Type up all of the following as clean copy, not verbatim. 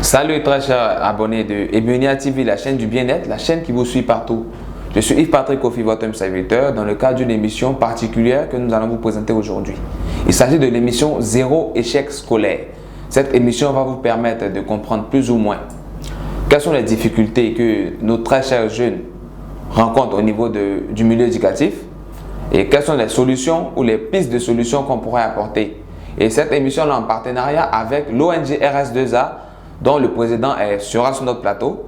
Salut très chers abonnés de Ebunia TV, la chaîne du bien-être, la chaîne qui vous suit partout. Je suis Yves-Patrick Kofi, votre serviteur, dans le cadre d'une émission particulière que nous allons vous présenter aujourd'hui. Il s'agit de l'émission Zéro échec scolaire. Cette émission va vous permettre de comprendre plus ou moins quelles sont les difficultés que nos très chers jeunes rencontrent au niveau du milieu éducatif et quelles sont les solutions ou les pistes de solutions qu'on pourrait apporter. Et cette émission est en partenariat avec l'ONG RS2A, dont le président sera sur notre plateau,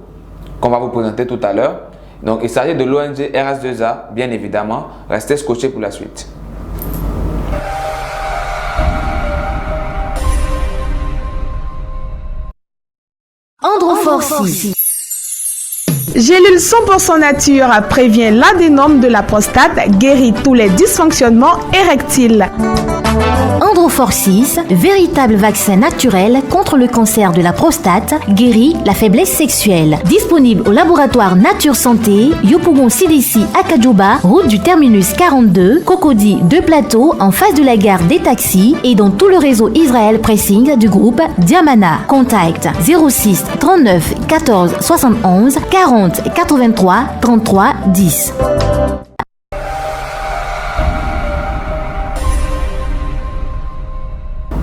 qu'on va vous présenter tout à l'heure. Donc, il s'agit de l'ONG RS2A, bien évidemment. Restez scotchés pour la suite. Androforcis. Gélule 100% nature prévient l'adénome de la prostate, guérit tous les dysfonctionnements érectiles. Androforcis, véritable vaccin naturel contre le cancer de la prostate, guérit la faiblesse sexuelle. Disponible au laboratoire Nature Santé, Yopougon CDC à Kajoba, route du terminus 42, Cocody 2 Plateaux, en face de la gare des taxis et dans tout le réseau Israël Pressing du groupe Diamana. Contact 06 39 14 71 40 83 33 10.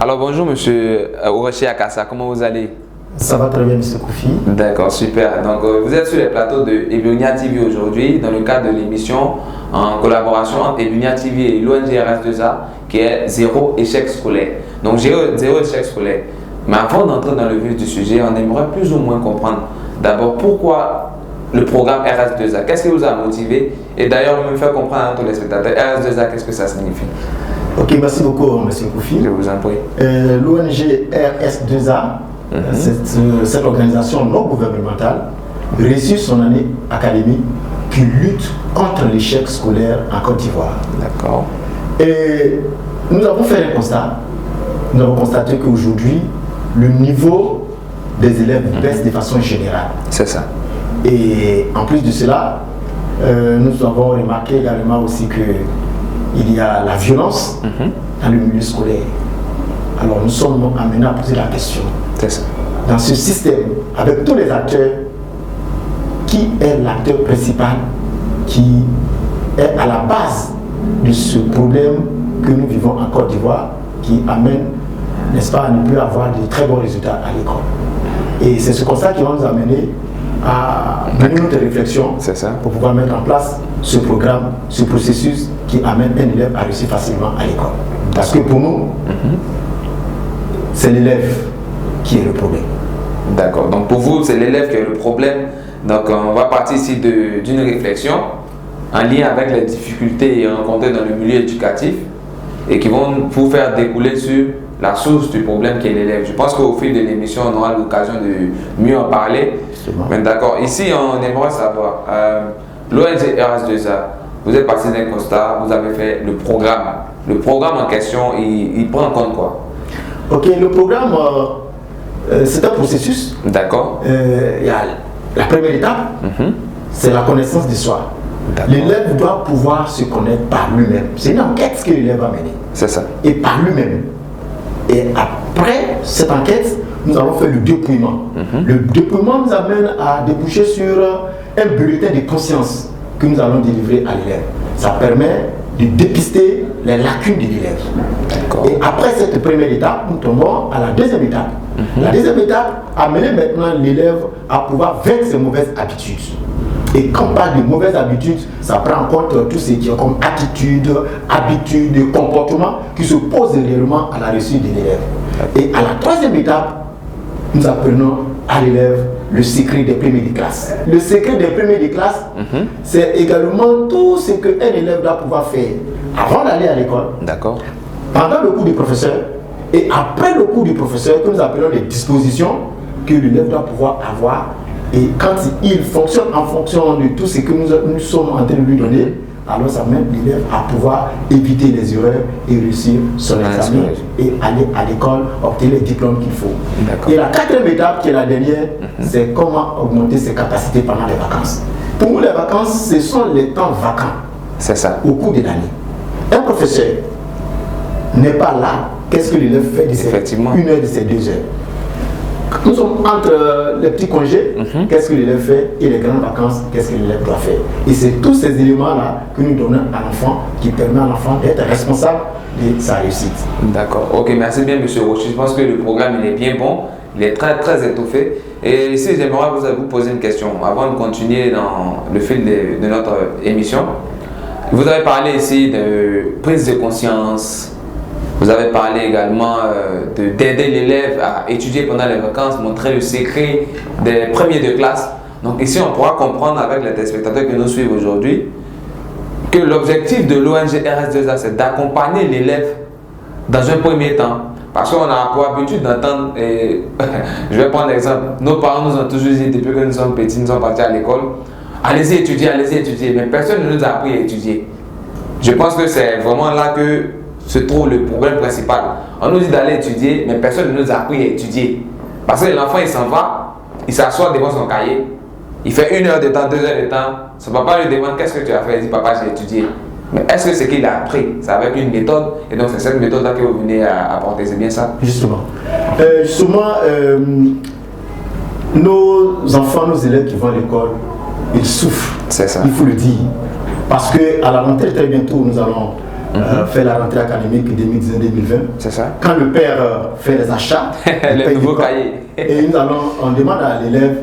Alors bonjour monsieur Orochi Akassa, comment vous allez? Ça va très bien monsieur Kofi. D'accord, super. Donc vous êtes sur les plateaux de Ebunia TV aujourd'hui dans le cadre de l'émission en collaboration entre Ebunia TV et l'ONG RS2A qui est Zéro échec scolaire. Donc zéro échec scolaire. Mais avant d'entrer dans le vif du sujet, on aimerait plus ou moins comprendre d'abord pourquoi le programme RS2A, qu'est-ce qui vous a motivé? Et d'ailleurs, vous me faites comprendre à tous les spectateurs, RS2A, qu'est-ce que ça signifie? Ok, merci beaucoup, monsieur Kofi. Je vous en prie. L'ONG RS2A, cette organisation non gouvernementale, réussit son année académique qui lutte contre l'échec scolaire en Côte d'Ivoire. D'accord. Et nous avons fait un constat. Nous avons constaté qu'aujourd'hui, le niveau des élèves baisse de façon générale. C'est ça. Et en plus de cela, nous avons remarqué également aussi qu'il y a la violence dans le milieu scolaire. Alors nous sommes amenés à poser la question. C'est ça. Dans ce système, avec tous les acteurs, qui est l'acteur principal qui est à la base de ce problème que nous vivons en Côte d'Ivoire, qui amène, n'est-ce pas, à ne plus avoir de très bons résultats à l'école. Et c'est ce constat qui va nous amener à mener notre réflexion pour pouvoir mettre en place ce programme, ce processus qui amène un élève à réussir facilement à l'école. Parce que pour nous, c'est l'élève qui est le problème. D'accord. Donc pour vous, c'est l'élève qui est le problème. Donc on va partir ici d'une réflexion en lien avec les difficultés rencontrées dans le milieu éducatif et qui vont vous faire découler sur la source du problème qui est l'élève. Je pense qu'au fil de l'émission, on aura l'occasion de mieux en parler. Mais d'accord, ici on aimerait savoir, l'ONG RS2A, vous êtes parti d'un constat, vous avez fait le programme. Le programme en question, il prend en compte quoi? Ok, le programme, c'est un processus. D'accord. Il y a la première étape, c'est la connaissance de soi. L'élève doit pouvoir se connaître par lui-même. C'est une enquête que l'élève va mener. C'est ça. Et par lui-même. Et après cette enquête, nous allons faire le dépouillement. Le dépouillement nous amène à déboucher sur un bulletin de conscience que nous allons délivrer à l'élève. Ça permet de dépister les lacunes de l'élève. Et après cette première étape, nous tombons à la deuxième étape. La deuxième étape amène maintenant l'élève à pouvoir vaincre ses mauvaises habitudes. Et quand on parle de mauvaises habitudes, ça prend en compte tout ce qui est comme attitude, habitude, comportement qui se pose réellement à la réussite de l'élève. Et à la troisième étape, nous apprenons à l'élève le secret des premiers de classe. Le secret des premiers de classe, c'est également tout ce qu'un élève doit pouvoir faire avant d'aller à l'école, pendant le cours du professeur et après le cours du professeur, que nous appelons les dispositions que l'élève doit pouvoir avoir. Et quand il fonctionne en fonction de tout ce que nous sommes en train de lui donner, alors ça mène l'élève à pouvoir éviter les erreurs et réussir son examen et aller à l'école, obtenir les diplômes qu'il faut. Et la quatrième étape, qui est la dernière, c'est comment augmenter ses capacités pendant les vacances. Pour nous, les vacances, ce sont les temps vacants. C'est ça. Au cours de l'année. Un professeur n'est pas là. Qu'est-ce que l'élève fait de ces 1 heure de ces 2 heures? Nous sommes entre les petits congés, qu'est-ce que l'élève fait, et les grandes vacances, qu'est-ce que l'élève doit faire. Et c'est tous ces éléments-là que nous donnons à l'enfant, qui permet à l'enfant d'être responsable de sa réussite. D'accord. Ok, merci bien, M. Rocher. Je pense que le programme il est bien bon, il est très, très étoffé. Et ici, j'aimerais vous poser une question avant de continuer dans le fil de notre émission. Vous avez parlé ici de prise de conscience. Vous avez parlé également d'aider l'élève à étudier pendant les vacances, montrer le secret des premiers de classe. Donc ici, on pourra comprendre avec les téléspectateurs qui nous suivent aujourd'hui que l'objectif de l'ONG RS2A, c'est d'accompagner l'élève dans un premier temps. Parce qu'on a pour habitude d'entendre, je vais prendre l'exemple, nos parents nous ont toujours dit depuis que nous sommes petits, nous sommes partis à l'école, allez-y étudier, mais personne ne nous a appris à étudier. Je pense que c'est vraiment là que se trouve le problème principal. On nous dit d'aller étudier, mais personne ne nous a appris à étudier. Parce que l'enfant, il s'en va, il s'assoit devant son cahier, il fait 1 heure de temps, 2 heures de temps, son papa lui demande qu'est-ce que tu as fait, il dit papa j'ai étudié. Mais est-ce que ce qu'il a appris, c'est avec une méthode, et donc c'est cette méthode-là que vous venez à apporter, c'est bien ça? Justement. Nos enfants, nos élèves qui vont à l'école, ils souffrent. C'est ça. Il faut le dire. Parce qu'à la rentrée, très bientôt, nous allons faire la rentrée académique 2019-2020. C'est ça. Quand le père fait les achats, les nouveaux cahiers. Et on demande à l'élève,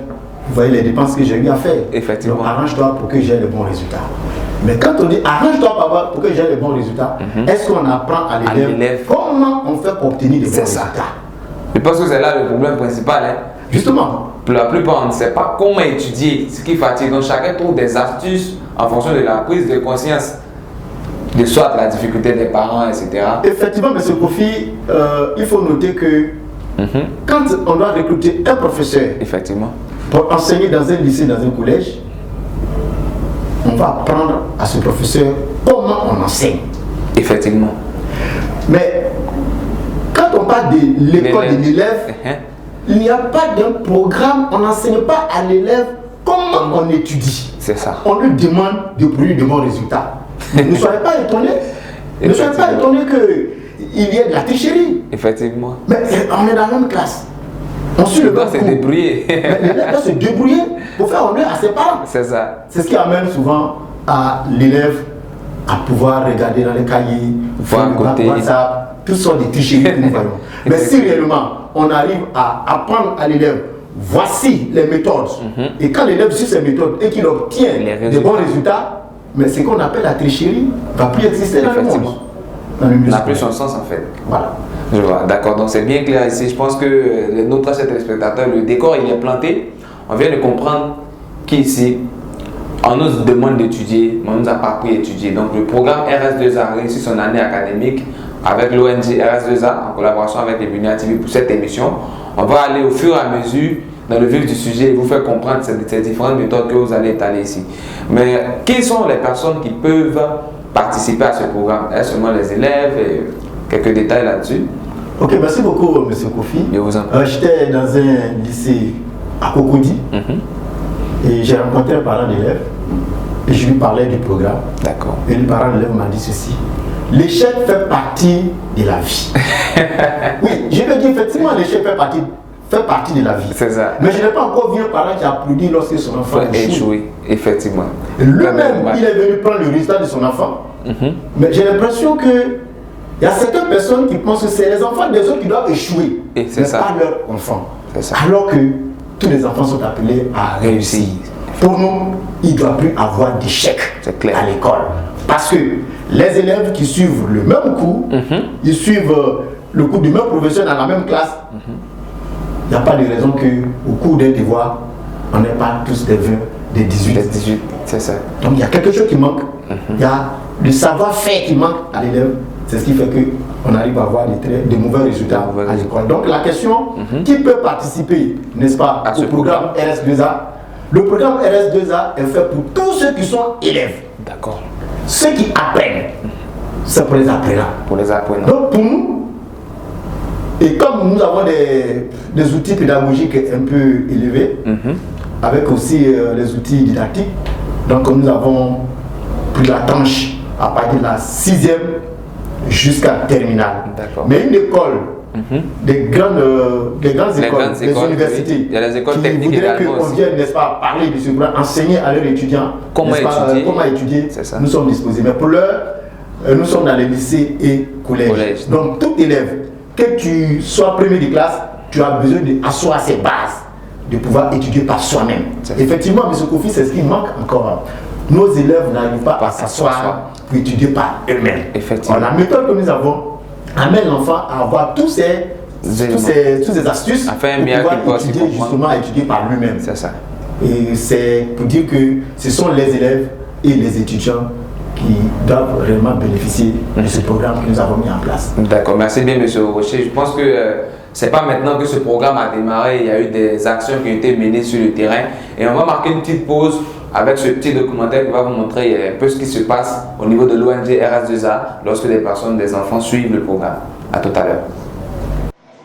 vous voyez les dépenses que j'ai eu à faire. Effectivement. Donc arrange-toi pour que j'ai les bons résultats. Mais quand on dit arrange-toi papa pour que j'ai les bons résultats, est-ce qu'on apprend à l'élève comment on fait pour obtenir des bons résultats? Je pense que c'est là le problème principal. Hein. Justement. Pour la plupart, on ne sait pas comment étudier, ce qui fatigue. Donc chacun trouve des astuces en fonction de la prise de conscience de soit la difficulté des parents, etc. Effectivement, M. Kofi, il faut noter que quand on doit recruter un professeur pour enseigner dans un lycée, dans un collège, on va apprendre à ce professeur comment on enseigne. Effectivement. Mais quand on parle de l'école de l'élève, il n'y a pas d'un programme, on n'enseigne pas à l'élève comment on étudie. C'est ça. On lui demande de produire de bons résultats. Ne soyez pas étonnés. Ne soyez pas étonnés qu'il y ait de la tricherie. Effectivement. Mais on est dans la même classe. On suit le doit se débrouiller. L'élève doit se débrouiller pour faire honneur à ses parents. C'est ça. C'est ce qui amène souvent à l'élève à pouvoir regarder dans les cahiers, voir côté WhatsApp, tout sont des tricheries que nous voyons. Mais si réellement on arrive à apprendre à l'élève, voici les méthodes, et quand l'élève suit ces méthodes et qu'il obtient des bons résultats, mais ce qu'on appelle la tricherie ne va plus exister dans le monde. Ça n'a plus son sens en fait. Voilà. Je vois, d'accord, donc c'est bien clair ici. Je pense que notre téléspectateurs, le décor il est planté. On vient de comprendre qu'ici, on nous demande d'étudier, mais on ne nous a pas appris à étudier. Donc le programme RS2A réussit son année académique avec l'ONG RS2A en collaboration avec les Bunia TV pour cette émission. On va aller au fur et à mesure dans le vif du sujet et vous faire comprendre ces différentes méthodes que vous allez étaler ici. Mais qui sont les personnes qui peuvent participer à ce programme? Est-ce seulement les élèves? Et quelques détails là-dessus. Ok, merci beaucoup, M. Kofi. J'étais dans un lycée à Cocody et j'ai rencontré un parent d'élève et je lui parlais du programme. D'accord. Et le parent d'élève m'a dit ceci: l'échec fait partie de la vie. Oui, je veux dire, effectivement, l'échec fait partie de la vie. C'est ça. Mais je n'ai pas encore vu un parent qui applaudit lorsque son enfant échoue. Effectivement. Lui-même, il est venu prendre le résultat de son enfant. Mais j'ai l'impression que il y a certaines personnes qui pensent que c'est les enfants des autres qui doivent échouer, mais pas leurs enfants. Alors que tous les enfants sont appelés à réussir. Pour nous, il ne doit plus avoir d'échec à l'école. Parce que les élèves qui suivent le même cours, ils suivent le cours du même professeur dans la même classe, il n'y a pas de raison qu'au cours d'un devoir, on n'ait pas tous des 20, des 18. Des 18, c'est ça. Donc il y a quelque chose qui manque. Il y a le savoir-faire qui manque à l'élève. C'est ce qui fait qu'on arrive à avoir de mauvais résultats à l'école. Donc la question, qui peut participer, n'est-ce pas, au programme RS2A? Le programme RS2A est fait pour tous ceux qui sont élèves. D'accord. Ceux qui apprennent, c'est pour les apprenants. Pour les apprenants. Donc pour nous, et comme nous avons des outils pédagogiques un peu élevés, avec aussi les outils didactiques, donc nous avons pris la tranche à partir de la 6e jusqu'à terminale. Mais une école des grandes écoles, des universités. Oui. Il y a les écoles qui techniques voudraient également qu'on vienne, n'est-ce pas, parler de ce programme, enseigner à leurs étudiants comment étudier. C'est ça. Nous sommes disposés. Mais pour l'heure, nous sommes dans les lycées et collèges. Donc tout élève, que tu sois premier de classe, tu as besoin d'asseoir ses bases, de pouvoir étudier par soi-même. Effectivement, M. Kofi, c'est ce qui manque encore. Nos élèves n'arrivent pas à s'asseoir pour étudier par eux-mêmes. Effectivement. Alors, la méthode que nous avons amène l'enfant à avoir toutes ces astuces pour pouvoir étudier par lui-même. C'est ça. Et c'est pour dire que ce sont les élèves et les étudiants qui doivent réellement bénéficier de ce programme que nous avons mis en place. D'accord, merci bien M. Rocher. Je pense que c'est pas maintenant que ce programme a démarré, il y a eu des actions qui ont été menées sur le terrain et on va marquer une petite pause avec ce petit documentaire qui va vous montrer un peu ce qui se passe au niveau de l'ONG RS2A lorsque des enfants suivent le programme. A tout à l'heure.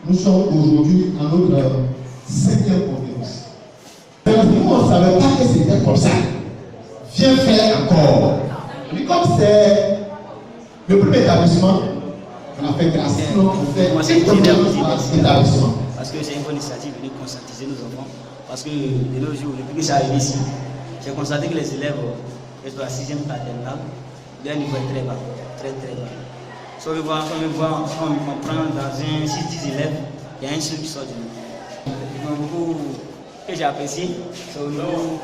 Nous sommes aujourd'hui à notre 5e conférence. Nous, on ne savait pas que c'était comme ça. Viens faire encore. Mais comme c'est le premier établissement, on a fait grâce. On fait une conférence à l'établissement. Parce que c'est une bonne initiative de conscientiser nos enfants. Parce que de nos jours, depuis que c'est arrivé ici, j'ai constaté que les élèves, de la 6e terminale, leur niveau est très bas, très bas. Si on me comprend dans un 6-10 élèves, il y a un seul qui sort du lot. Donc, beaucoup que j'ai apprécié, c'est au niveau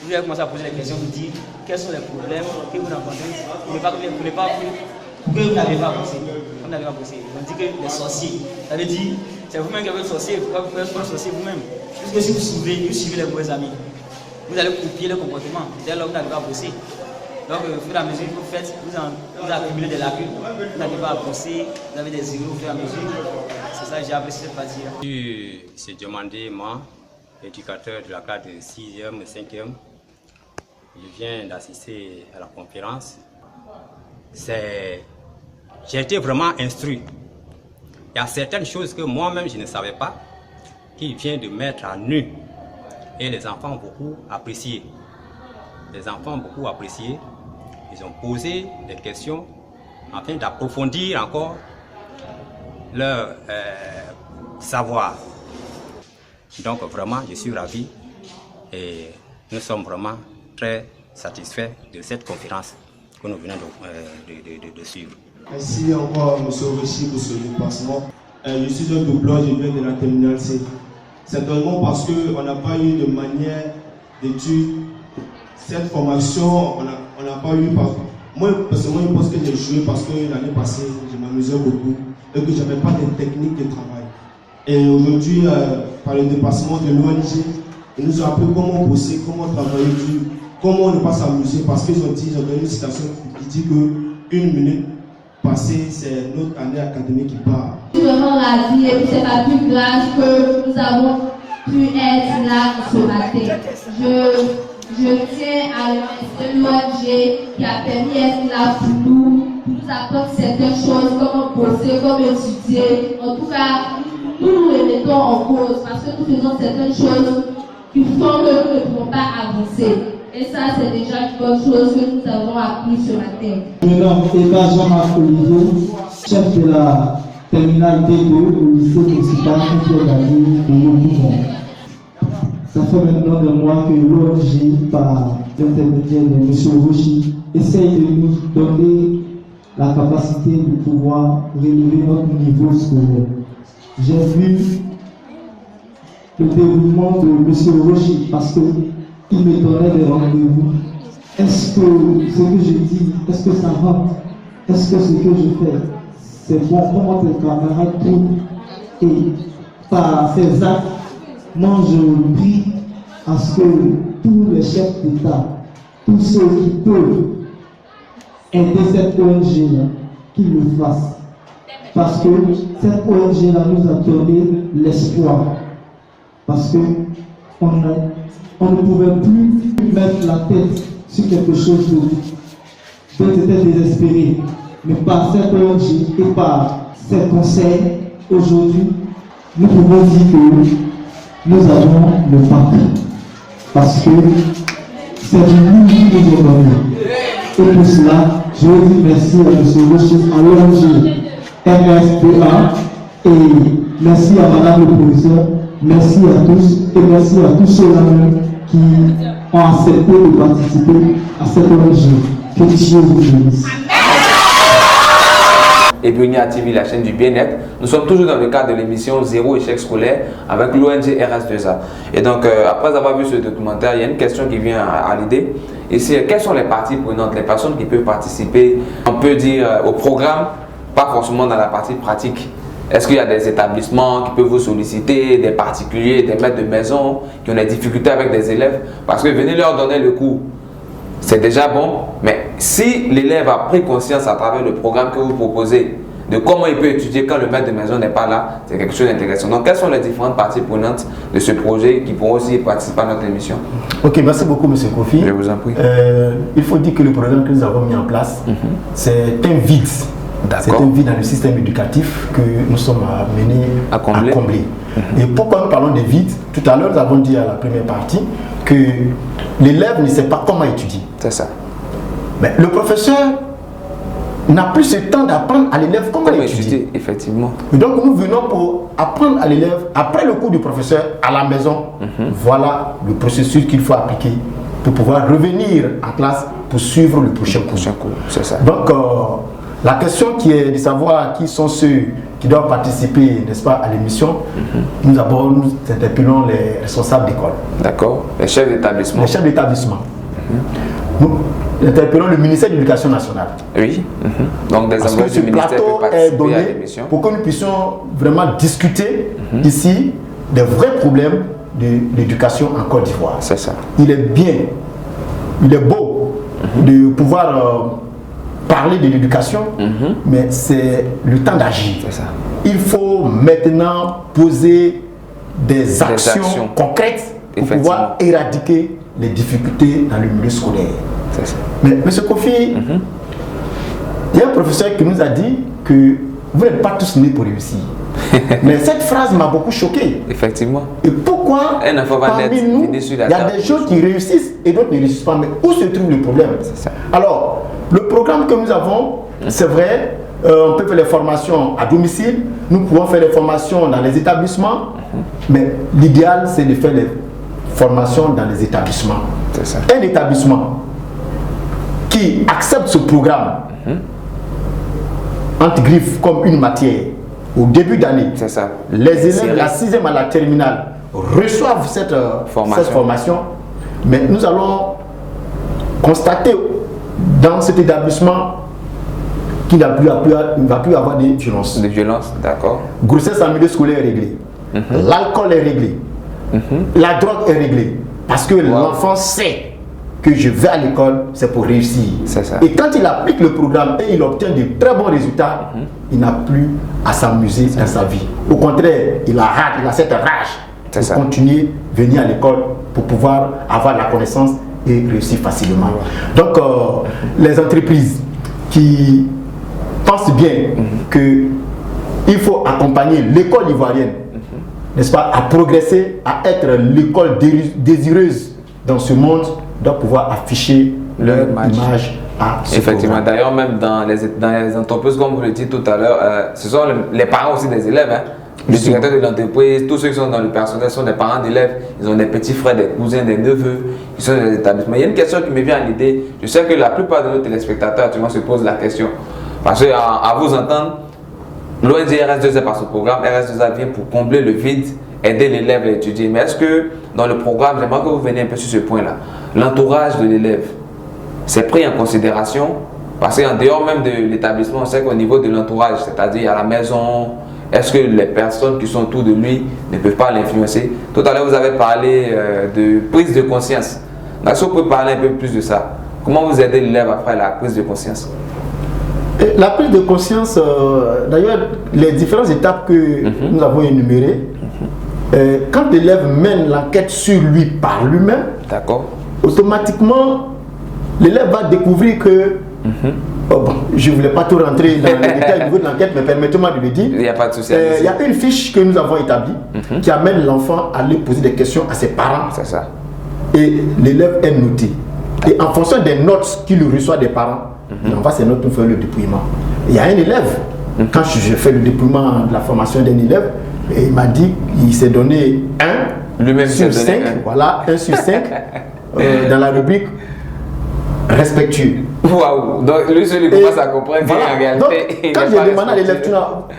vous avez commencé à poser les questions, vous dire quels sont les problèmes que vous rencontrez, que vous n'avez pas bossé. On dit que les sorciers, ça veut dire, c'est vous-même qui avez le sorcier, vous pouvez faire le sorcier vous-même. Puisque si vous suivez les mauvais amis, vous allez copier le comportement, dès lors que vous n'avez pas bossé. Donc, au fur et à mesure que vous faites, vous accumulez des lacunes, vous n'arrivez pas à bosser, vous avez des zéros au fur et à mesure. C'est ça que j'ai apprécié cette partie. C'est demandé, moi, éducateur de la classe de 6e et 5e, je viens d'assister à la conférence. J'ai été vraiment instruit. Il y a certaines choses que moi-même je ne savais pas, qui viennent de mettre à nu. Et les enfants ont beaucoup apprécié. Les enfants ont beaucoup apprécié. Ils ont posé des questions afin d'approfondir encore leur savoir. Donc vraiment, je suis ravi et nous sommes vraiment très satisfaits de cette conférence que nous venons de suivre. Merci encore, M. Rocher, pour ce déplacement. Je suis un doubleur, je viens de la terminale C. Certainement parce qu'on n'a pas eu de manière d'étude. Cette formation, on n'a pas eu. Moi, personnellement, je pense que j'ai joué parce que l'année passée, je m'amusais beaucoup et que je n'avais pas de technique de travail. Et aujourd'hui, par le déplacement de l'ONG, ils nous ont appris comment bosser, comment travailler dur, comment ne pas s'amuser. Parce qu'ils ont donné une citation qui dit que 1 minute passée, c'est notre année académique qui part. Je suis vraiment ravie et c'est ma plus grâce que nous avons pu être là ce matin. Je tiens à remercier l'ONG qui a permis d'être là pour nous apprendre certaines choses, comment bosser, comment étudier. En tout cas, nous nous remettons en cause parce que nous faisons certaines choses qui font que nous ne pouvons pas avancer. Et ça, c'est déjà une bonne chose que nous avons appris ce matin. Je me nomme Eva Jean-Marc Olivier, chef de la terminale D2 au lycée municipal Pierre-David de Lomont. Ça fait maintenant des mois que l'ONG, par l'intermédiaire de M. Rocher, essaye de nous donner la capacité de pouvoir relever notre niveau scolaire. J'ai vu le déroulement de M. Rocher parce qu'il me donnait des rendez-vous. Est-ce que ce que je dis, est-ce que ça rentre? Est-ce que ce que je fais, c'est bon? Comment tes camarades trouvent? Et par ces actes, moi je prie à ce que tous les chefs d'État, tous ceux qui peuvent aider cette ONG-là, qu'ils le fassent. Parce que cette ONG-là nous a donné l'espoir. Parce qu'on ne pouvait plus mettre la tête sur quelque chose dont était désespéré. Mais par cette ONG et par ces conseils, aujourd'hui, nous pouvons dire que nous avons le bac. Parce que c'est une ligne que nous avons. Et pour cela, je veux dire merci à M. Rocher, à l'ONG RS2A Et merci à Madame le Professeur, merci à tous et merci à tous ceux-là qui ont accepté de participer à cette ONG. Que Dieu vous bénisse. Ebunia TV, la chaîne du bien-être. Nous sommes toujours dans le cadre de l'émission Zéro échec scolaire avec l'ONG RS2A. Et donc, après avoir vu ce documentaire, il y a une question qui vient à l'idée. Et c'est quelles sont les parties prenantes, les personnes qui peuvent participer, on peut dire, au programme, pas forcément dans la partie pratique. Est-ce qu'il y a des établissements qui peuvent vous solliciter, des particuliers, des maîtres de maison qui ont des difficultés avec des élèves? Parce que venez leur donner le cours, c'est déjà bon, mais si l'élève a pris conscience à travers le programme que vous proposez de comment il peut étudier quand le maître de maison n'est pas là, c'est quelque chose d'intéressant. Donc, quelles sont les différentes parties prenantes de ce projet qui pourront aussi participer à notre émission? Ok, merci beaucoup, M. Kofi. Je vous en prie. Il faut dire que le programme que nous avons mis en place, c'est un vide. C'est un vide dans le système éducatif que nous sommes amenés à combler. Et pourquoi nous parlons de vide? Tout à l'heure, nous avons dit à la première partie que l'élève ne sait pas comment étudier. C'est ça. Mais le professeur n'a plus ce temps d'apprendre à l'élève comment étudier. Effectivement. Et donc nous venons pour apprendre à l'élève, après le cours du professeur, à la maison. Voilà le processus qu'il faut appliquer pour pouvoir revenir en classe pour suivre le prochain cours. C'est ça. Donc la question qui est de savoir qui sont ceux qui doivent participer, n'est-ce pas, à l'émission, nous interpellons les responsables d'école. D'accord. Les chefs d'établissement. Les chefs d'établissement. Nous interpellons le ministère de l'Éducation nationale. Oui. Donc des employés du ministère peuvent participer à l'émission. Pour que nous puissions vraiment discuter ici des vrais problèmes de l'éducation en Côte d'Ivoire. C'est ça. Il est bien, il est beau de pouvoir parler de l'éducation, mais c'est le temps d'agir. Il faut maintenant poser des actions concrètes pour pouvoir éradiquer les difficultés dans le milieu scolaire. Mais M. Kofi, il y a un professeur qui nous a dit que vous n'êtes pas tous nés pour réussir. Mais cette phrase m'a beaucoup choqué. Effectivement. Et pourquoi parmi nous, il y a des gens qui réussissent et d'autres ne réussissent pas. Mais où se trouve le problème? Alors, le programme que nous avons, c'est vrai, on peut faire les formations à domicile, nous pouvons faire les formations dans les établissements, mais l'idéal, c'est de faire les formations dans les établissements. Un établissement qui accepte ce programme entre griffes comme une matière au début d'année, les élèves de la 6e à la terminale reçoivent cette formation, mais nous allons constater dans cet établissement qu'il ne va plus avoir de violence. De violence, d'accord. Grossesse en milieu scolaire est réglée. L'alcool est réglé. La drogue est réglée. Parce que l'enfant sait que je vais à l'école, c'est pour réussir. Et quand il applique le programme et il obtient de très bons résultats, il n'a plus à s'amuser dans sa vie. Au contraire, il a cette rage de continuer, venir à l'école pour pouvoir avoir la connaissance et réussir facilement. Donc, les entreprises qui pensent bien qu'il faut accompagner l'école ivoirienne, n'est-ce pas, à progresser, à être l'école désireuse dans ce monde, doit pouvoir afficher leur image à ce Effectivement, d'ailleurs, même dans les entreprises, comme vous le dites tout à l'heure, ce sont les parents aussi des élèves. Les directeurs de l'entreprise, tous ceux qui sont dans le personnel sont des parents d'élèves, ils ont des petits frères, des cousins, des neveux, qui sont dans les établissements. Il y a une question qui me vient à l'idée. Je sais que la plupart de nos téléspectateurs actuellement se posent la question. Parce qu'à vous entendre, l'ONG RS2A par ce programme, RS2A vient pour combler le vide, aider l'élève à étudier. Mais est-ce que dans le programme, j'aimerais que vous veniez un peu sur ce point-là, l'entourage de l'élève, c'est pris en considération? Parce qu'en dehors même de l'établissement, on sait qu'au niveau de l'entourage, c'est-à-dire à la maison, est-ce que les personnes qui sont autour de lui ne peuvent pas l'influencer? Tout à l'heure, vous avez parlé de prise de conscience. Est-ce que vous pouvez parler un peu plus de ça? Comment vous aidez l'élève à faire la prise de conscience? La prise de conscience, d'ailleurs, les différentes étapes que nous avons énumérées, quand l'élève mène l'enquête sur lui par lui-même, automatiquement, l'élève va découvrir que je ne voulais pas tout rentrer dans les détails au niveau de l'enquête, mais permettez-moi de le dire. Il n'y a pas de souci. Il y a une fiche que nous avons établie qui amène l'enfant à aller poser des questions à ses parents. C'est ça. Et l'élève est noté. Et en fonction des notes qu'il reçoit des parents, il envoie ses notes pour faire le dépouillement. Il y a un élève Quand j'ai fait le déploiement de la formation d'un élève, il m'a dit qu'il s'est donné 1 sur 5, voilà, 1 sur 5 dans la rubrique respectueux. Waouh! Donc lui seul il commence à comprendre qu'en réalité. Donc, quand j'ai demandé à l'élève,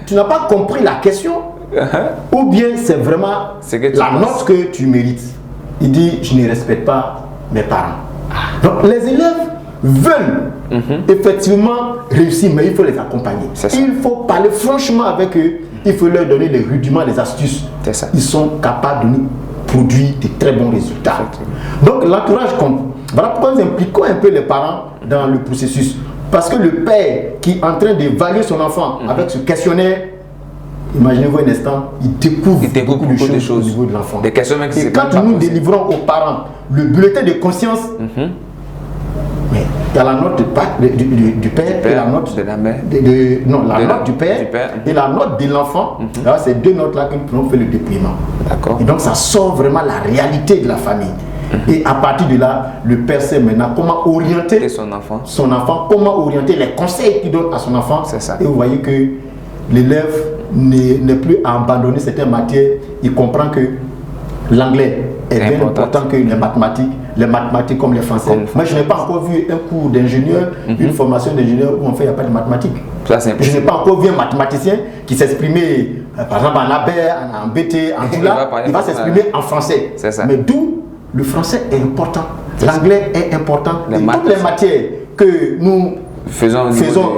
tu n'as pas compris la question, ou bien c'est vraiment la note que tu mérites. Il dit, je ne respecte pas mes parents. Donc les élèves veulent effectivement réussir, mais il faut les accompagner. Il faut parler franchement avec eux, il faut leur donner les rudiments, les astuces. Ils sont capables de nous produire de très bons résultats. Donc l'entourage compte. Voilà pourquoi nous impliquons un peu les parents dans le processus. Parce que le père qui est en train d'évaluer son enfant avec ce questionnaire, imaginez-vous un instant, il découvre beaucoup de choses au niveau de l'enfant. Et quand nous délivrons aux parents le bulletin de conscience, mais il y a la note du père et la note de la mère. La note du père et la note de l'enfant. Alors ces deux notes-là que nous pouvons faire le déploiement. Et donc ça sort vraiment la réalité de la famille. Et à partir de là, le père sait maintenant comment orienter son enfant, comment orienter les conseils qu'il donne à son enfant. Et vous voyez que l'élève n'est plus à abandonner certaines matières. Il comprend que l'anglais est bien important que les mathématiques comme les français. Moi, je n'ai pas encore vu un cours d'ingénieur, une formation d'ingénieur où on fait, il n'y a pas de mathématiques. Je n'ai pas encore vu un mathématicien qui s'exprimait, par exemple en AB, en BT, en tout là, il va s'exprimer en français. Mais d'où le français est important, l'anglais est important. Et toutes les matières que nous faisons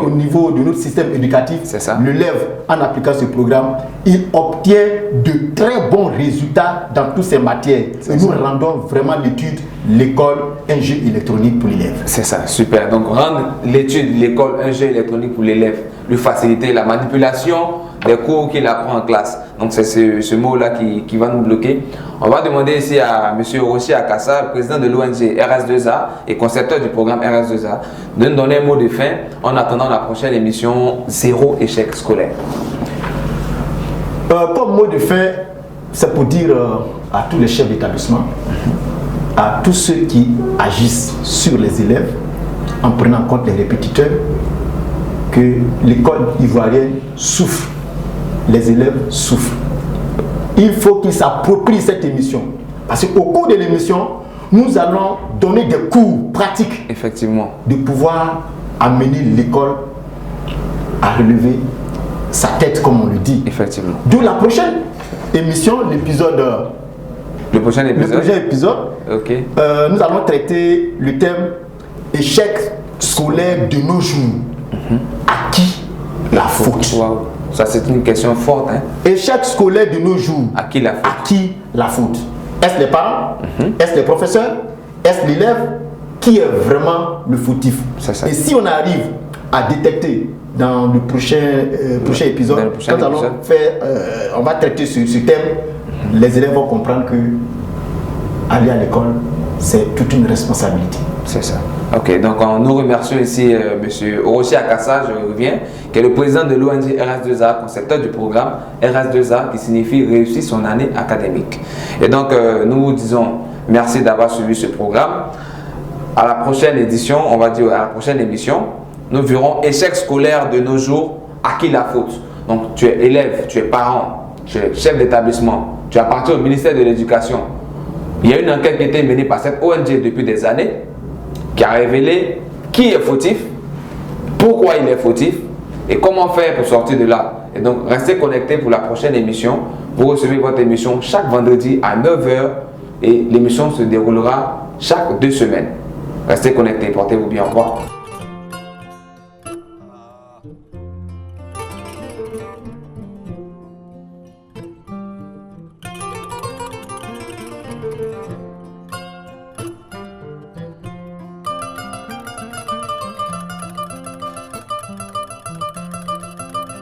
au niveau de notre système éducatif, l'élève, en appliquant ce programme, il obtient de très bons résultats dans toutes ces matières. Et nous rendons vraiment l'étude, l'école, un jeu électronique pour l'élève. C'est ça, super. Donc rendre l'étude, l'école, un jeu électronique pour l'élève, lui faciliter la manipulation des cours qu'il apprend en classe. Donc c'est ce mot-là qui va nous bloquer. On va demander ici à M. Orochi Akassa, président de l'ONG RS2A et concepteur du programme RS2A, de nous donner un mot de fin en attendant la prochaine émission Zéro échec scolaire. Comme mot de fin, c'est pour dire à tous les chefs d'établissement, à tous ceux qui agissent sur les élèves, en prenant en compte les répétiteurs, que l'école ivoirienne souffre. Les élèves souffrent. Il faut qu'ils s'approprient cette émission. Parce qu'au cours de l'émission, nous allons donner des cours pratiques. Effectivement. De pouvoir amener l'école à relever sa tête, comme on le dit. Effectivement. D'où la prochaine émission, l'épisode. Le prochain épisode. Ok. Nous allons traiter le thème échec scolaire de nos jours. À qui la faute? Wow. Ça, c'est une question forte. Hein? Échec scolaire de nos jours. À qui la faute? À qui la faute? Est-ce les parents? Est-ce les professeurs? Est-ce l'élève? Qui est vraiment le fautif? Et si on arrive à détecter dans le prochain épisode, on va traiter ce thème, les élèves vont comprendre que aller à l'école, c'est toute une responsabilité. C'est ça. Ok, donc nous remercions ici M. Orochi Akassa, je reviens, qui est le président de l'ONG RS2A, concepteur du programme RS2A, qui signifie réussir son année académique. Et donc nous vous disons merci d'avoir suivi ce programme. À la prochaine édition, on va dire à la prochaine émission, nous verrons échec scolaire de nos jours, à qui la faute. Donc tu es élève, tu es parent, tu es chef d'établissement, tu appartiens au ministère de l'Éducation. Il y a une enquête qui a été menée par cette ONG depuis des années, qui a révélé qui est fautif, pourquoi il est fautif et comment faire pour sortir de là. Et donc restez connectés pour la prochaine émission. Vous recevez votre émission chaque vendredi à 9h et l'émission se déroulera chaque 2 semaines. Restez connectés, portez-vous bien, au revoir.